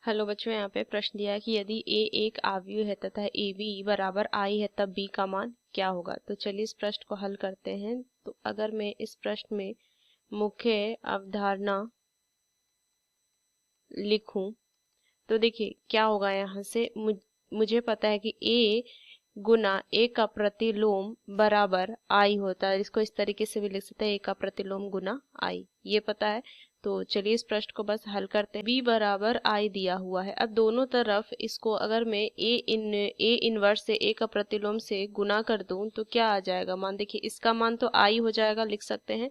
Hello बच्चों, यहाँ पे प्रश्न दिया है कि यदि ए एक आव्यूह है तथा ए बी बराबर आई है तब बी का मान क्या होगा। तो चलिए इस प्रश्न को हल करते हैं। तो अगर मैं इस प्रश्न में मुख्य अवधारणा लिखूं तो देखिए क्या होगा। यहाँ से मुझे पता है कि ए गुना ए का प्रतिलोम बराबर आई होता है। इसको इस तरीके से भी लिख सकते हैं, ए का प्रतिलोम गुना आई, ये पता है। तो चलिए इस प्रश्न को बस हल करते हैं। b बराबर आई दिया हुआ है। अब दोनों तरफ इसको अगर मैं ए इनवर्स से ए का प्रतिलोम से गुना कर दूं तो क्या आ जाएगा मान। देखिए इसका मान तो आई हो जाएगा, लिख सकते हैं,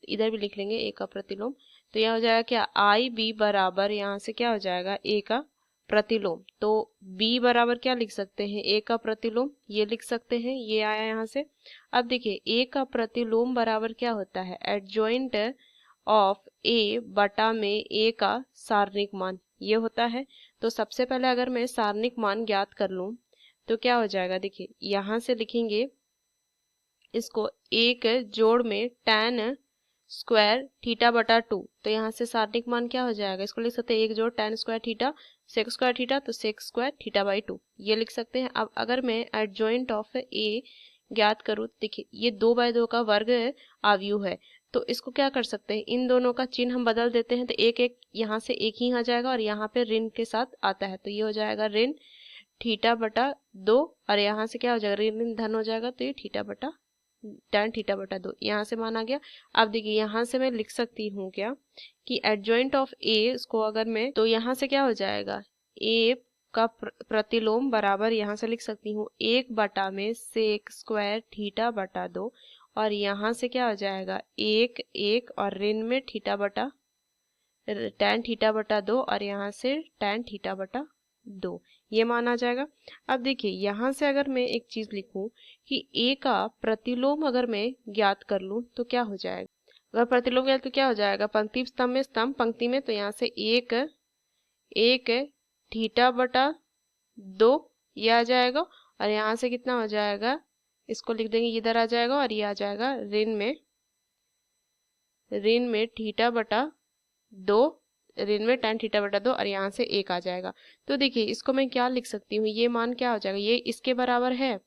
इधर भी लिख लेंगे ए का प्रतिलोम। तो यह हो जाएगा क्या, आई बी बराबर यहाँ से क्या हो जाएगा ए का प्रतिलोम। तो b बराबर क्या लिख सकते हैं, a का प्रतिलोम, ये लिख सकते हैं, ये आया यहाँ से। अब देखिए a का प्रतिलोम बराबर क्या होता है, एडजॉइंट ऑफ a बटा में a का सारणिक मान, ये होता है। तो सबसे पहले अगर मैं सारणिक मान ज्ञात कर लूं तो क्या हो जाएगा। देखिए यहाँ से लिखेंगे इसको, एक जोड़ में tan स्क्वायर थीटा बटा 2। तो यहाँ से सारणिक मान क्या हो जाएगा, इसको लिख सकते हैं एक जोड़ tan square theta sec square theta, तो सेक स्क्वायर थीटा बाई 2, ये लिख सकते हैं। अब अगर मैं एडजॉइंट ऑफ ए ज्ञात करूँ, देखिए ये 2/2 का वर्ग आव्यूह है। तो इसको क्या कर सकते हैं, इन दोनों का चिन्ह हम बदल देते हैं। तो एक एक यहाँ से एक ही आ जाएगा और यहाँ पे ऋण के साथ आता है, तो ये हो जाएगा ऋण थीटा बटा 2, और यहाँ से क्या हो जाएगा, ऋण धन हो जाएगा, तो ये थीटा बटा tan थीटा बटा 2 यहाँ से मान आ गया। अब देखिए यहाँ से मैं लिख सकती हूँ क्या कि एडजॉइंट ऑफ ए इसको अगर मैं, तो यहाँ से क्या हो जाएगा, ए का प्रतिलोम बराबर यहाँ से लिख सकती हूँ 1 में सेक स्क्वायर थीटा बटा 2, और यहाँ से क्या हो जाएगा एक एक और ऋण में थीटा बटा tan थीटा बटा 2, और यहाँ से tan थीटा बटा 2, ये मान आ जाएगा। अब देखिए यहाँ से अगर मैं एक चीज लिखूं कि a का प्रतिलोम अगर मैं ज्ञात कर लूं तो क्या हो जाएगा, अगर प्रतिलोम ज्ञात तो क्या हो जाएगा, पंक्ति स्तंभ में स्तंभ पंक्ति में, तो यहाँ से एक एक थीटा बटा 2 ये आ जाएगा, और यहाँ से कितना हो जाएगा, इसको लिख देंगे, इधर आ जाएगा, और ये आ जाएगा ऋण में थीटा बटा 2, ऋण में tan थीटा बटा 2, और यहाँ से एक आ जाएगा। तो देखिए इसको मैं क्या लिख सकती हूँ, ये मान क्या हो जाएगा, ये इसके बराबर है,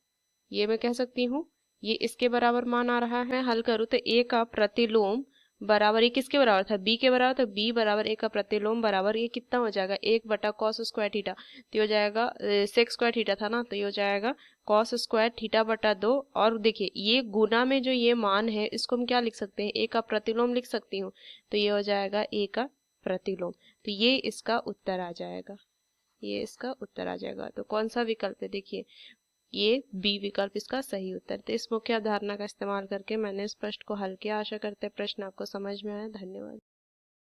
ये मैं कह सकती हूँ ये इसके बराबर मान आ रहा है। हल करूँ तो a का प्रतिलोम बराबर, ये किसके बराबर था, b के बराबर, तो b बराबर a का प्रतिलोम बराबर ये कितना हो जाएगा, 1 cos स्क्वायर थीटा, तो ये हो जाएगा सेक स्क्वायर थीटा था ना, तो ये हो जाएगा cos स्क्वायर थीटा बटा 2। और देखिए ये गुना में जो ये मान है इसको हम क्या लिख सकते हैं, a का प्रतिलोम लिख सकती हूँ, तो ये हो जाएगा a का प्रतिलोम। तो ये इसका उत्तर आ जाएगा, ये इसका उत्तर आ जाएगा। तो कौन सा विकल्प है, देखिए ये बी विकल्प इसका सही उत्तर। तो इस मुख्य अवधारणा का इस्तेमाल करके मैंने इस प्रश्न को हल किया। आशा करते हैं प्रश्न आपको समझ में आया। धन्यवाद।